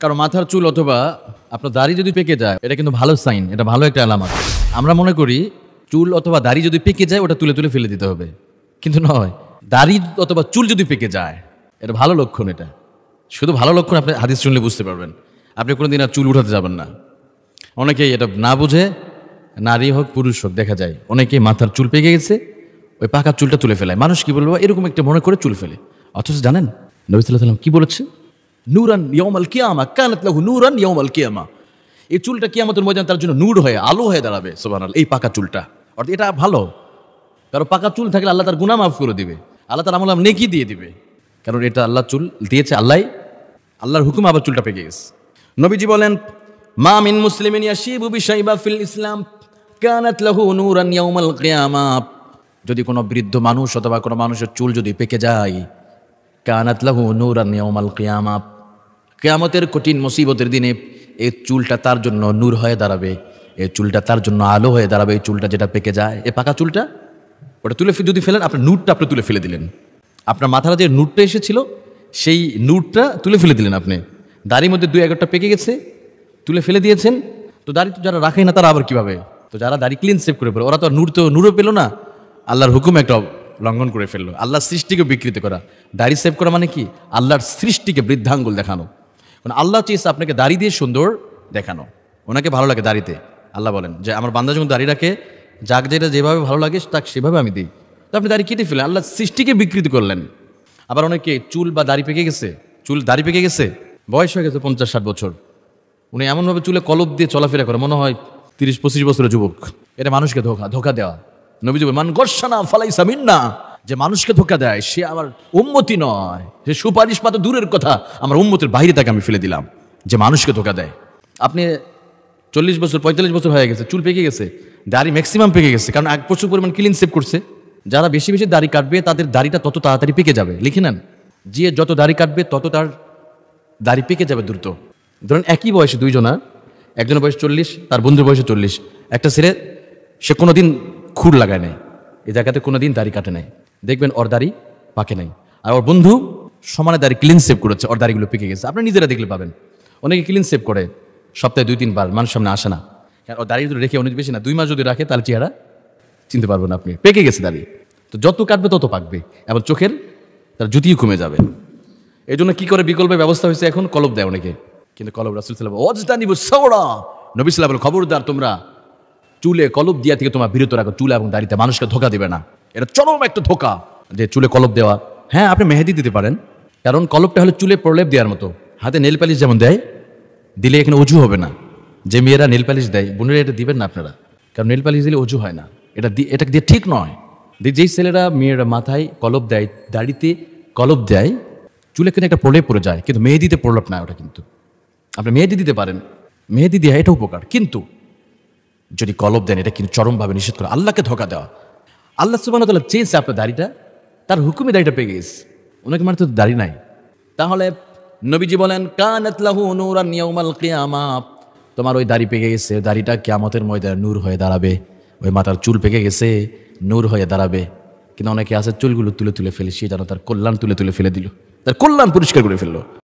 কারণ মাথার চুল অথবা আপনার দাড়ি যদি পেকে যায় এটা কিন্তু ভালো সাইন, এটা ভালো একটা আলামত। আমরা মনে করি চুল অথবা দাড়ি যদি পেকে যায় ওটা তুলে তুলে ফেলে দিতে হবে, কিন্তু নয়। দাড়ি অথবা চুল যদি পেকে যায় এটা ভালো লক্ষণ। এটা শুধু ভালো লক্ষণ আপনি হাদিস শুনলে বুঝতে পারবেন। আপনি কোনোদিন আর চুল উঠাতে যাবেন না। অনেকেই এটা না বুঝে, নারী হোক পুরুষ হোক, দেখা যায় অনেকেই মাথার চুল পেকে গেছে ওই পাকা চুলটা তুলে ফেলায়। মানুষ কি বলবো এরকম একটা মনে করে চুল ফেলে। অথচ জানেন নবী সাল্লাল্লাহু আলাইহি ওয়াসাল্লাম কি বলেছে? নূরান ইয়াউমাল কিয়ামা কানাত লাহু নূরান ইয়াউমাল কিয়ামা। এই চুলটা কিয়ামতের ময়দানে তার জন্য নূর হয়ে, আলো হয়ে দাঁড়াবে। সুবহানাল্লাহ। এই পাকা চুলটা অর্থাৎ এটা ভালো। কারণ পাকা চুল থাকলে আল্লাহ তার গুনাহ মাফ করে দিবে, আল্লাহ তার আমল নেকি দিয়ে দিবে। কারণ এটা আল্লাহ চুল দিয়েছে, আল্লাহর হুকুম। আবার চুলটা পেকে গেছে। নবীজি বলেন মা মিন মুসলিমিন ইয়াশিবু বিশাইবা ফিল ইসলাম কানাত লাহু নূরান ইয়াউমাল কিয়ামা। যদি কোনো বৃদ্ধ মানুষ অথবা কোনো মানুষের চুল যদি পেকে যায়, কানাত লাহু নূরান ইয়াউমাল কিয়ামা, কিয়ামতের কঠিন মুসিবতের দিনে এই চুলটা তার জন্য নূর হয়ে দাঁড়াবে, এই চুলটা তার জন্য আলো হয়ে দাঁড়াবে। এই চুলটা যেটা পেকে যায়, এই পাকা চুলটা, ওটা তুলে যদি ফেলেন, আপনার নূরটা আপনি তুলে ফেলে দিলেন। আপনার মাথার যে নূরটা এসেছিল সেই নূরটা তুলে ফেলে দিলেন আপনি। দাড়ির মধ্যে 2-1টা পেকে গেছে, তুলে ফেলে দিয়েছেন। তো দাড়ি তো যারা রাখে না তারা আবার কিভাবে? তো যারা দাড়ি ক্লিন সেভ করে পড়ে ওরা তো নূরও পেলো না, আল্লাহর হুকুম একটা লঙ্ঘন করে ফেললো। আল্লাহর সৃষ্টিকে বিকৃত করা। দাড়ি সেভ করা মানে কি? আল্লাহর সৃষ্টিকে বৃদ্ধাঙ্গুল দেখানো। কারণ আল্লাহ চেয়েছে আপনাকে দাড়ি দিয়ে সুন্দর দেখানো, ওনাকে ভালো লাগে দাড়িতে। আল্লাহ বলেন যে আমার বান্দা যখন দাড়ি রাখে, যাক যেটা যেভাবে ভালো লাগে তাকে সেভাবে আমি দিই। তো আপনি দাড়ি কেটে ফেলেন, আল্লাহ সৃষ্টিকে বিকৃতি করলেন। আবার অনেকে চুল বা দাড়ি পেকে গেছে, দাড়ি পেকে গেছে, বয়স হয়ে গেছে 50-60 বছর, উনি এমনভাবে চুলে কলপ দিয়ে চলাফেরা করে মনে হয় 30-25 বছরের যুবক। এটা মানুষকে ধোকা দেওয়া। নবীজি বলেন মান গশশানা ফালাইসা মিন্না, যে মানুষকে ধোকা দেয় সে আমার উম্মতি নয়, সে সুপারিশ পাতা দূরের কথা, আমার উম্মতের বাইরে তাকে আমি ফেলে দিলাম। যে মানুষকে ধোকা দেয়। আপনি 40 বছর 45 বছর হয়ে গেছে, চুল পেকে গেছে, দাড়ি ম্যাক্সিমাম পেকে গেছে, কারণ এক প্রচুর পরিমাণ ক্লিন সেভ করছে। যারা বেশি বেশি দাড়ি কাটবে তাদের দাড়িটা তত তাড়াতাড়ি পেকে যাবে। লিখে নেন, যে যত দাড়ি কাটবে তত তার দাড়ি পেকে যাবে দ্রুত। ধরুন একই বয়সে দুইজনা, একজনের বয়স 40, তার বন্ধুর বয়সে 40। একটা ছেলে সে কোনোদিন খুর লাগায় নাই, এই জায়গাতে কোনোদিন দাড়ি কাটে নাই, দেখবেন ওর দাড়ি পাকে নাই। আর ওর বন্ধু সমানে দাড়ি ক্লিন সেভ করেছে, ওর দাড়িগুলো পেকে গেছে। আপনি নিজেরা দেখলে পাবেন। অনেকে ক্লিন সেভ করে সপ্তাহে 2-3 বার, মানুষ সামনে আসে না। ওর দাড়ি যদি রেখে অনেক বেশি না, 2 মাস যদি রাখে তাহলে চেহারা চিনতে পারবেন আপনি, পেকে গেছে দাড়ি। তো যত কাটবে তত পাকবে, এবং চোখের তার জুতিও কমে যাবে। এই জন্য কি করে বিকল্পের ব্যবস্থা হয়েছে, এখন কলপ দেয় অনেকে। কিন্তু কলপ রাসূল সাল্লাল্লাহু আলাইহি ওয়াসাল্লাম ওয়াজতানিবু সাওরা, নবী সাল্লাল্লাহু আলাইহি ওয়াসাল্লাম খবরদার তোমরা চুলে কলপ দিয়া থেকে তোমরা বিরত রাখো। চুলে এবং দাড়িতে মানুষকে ধোকা দিবে না, এটা চরম একটা ধোকা যে চুলে কলপ দেওয়া। হ্যাঁ, আপনি মেহেদি দিতে পারেন, কারণ কলপটা হলে চুলে প্রলেপ দেওয়ার মতো। হাতে নেল পালিশ যেমন দেয়, দিলে এখানে অজু হবে না। যে মেয়েরা নেল পালিশ দেয়, বোনেরা এটা দিবেন না আপনারা, কারণ নেল পালিশ দিলে অজু হয় না। এটা দিয়ে ঠিক নয়। যেই ছেলেরা মেয়েরা মাথায় কলপ দেয়, দাড়িতে কলপ দেয়, চুলে কিন্তু একটা প্রলেপ পড়ে যায়, কিন্তু মেহেদিতে প্রলেপ না ওটা। কিন্তু আপনি মেহেদি দিতে পারেন, মেহেদি দেওয়া এটা উপকার, কিন্তু যদি কলপ দেন এটা কিন্তু চরমভাবে নিষেধ করে। আল্লাহকে ধোকা দেওয়া। আল্লাহ সুবহানাহু ওয়া তাআলা চেয়েছে আপনার দাড়িটা, তার হুকুমে দাড়িটা পেয়ে গেছে, ওনাকে মানে তো দাড়ি নাই। তাহলে নবীজি বলেন কানাত লাহু নূরান ইয়াউমাল কিয়ামা, তোমার ওই দাড়ি পেকে গেছে, দাড়িটা কিয়ামতের ময়দানে নূর হয়ে দাঁড়াবে। ওই মাথার চুল পেকে গেছে, নূর হয়ে দাঁড়াবে। কিন্তু অনেকে আছে চুলগুলো তুলে তুলে ফেলে, সে যেন তার কল্যাণ তুলে তুলে ফেলে দিল, তার কল্যাণ পরিষ্কার করে ফেললো।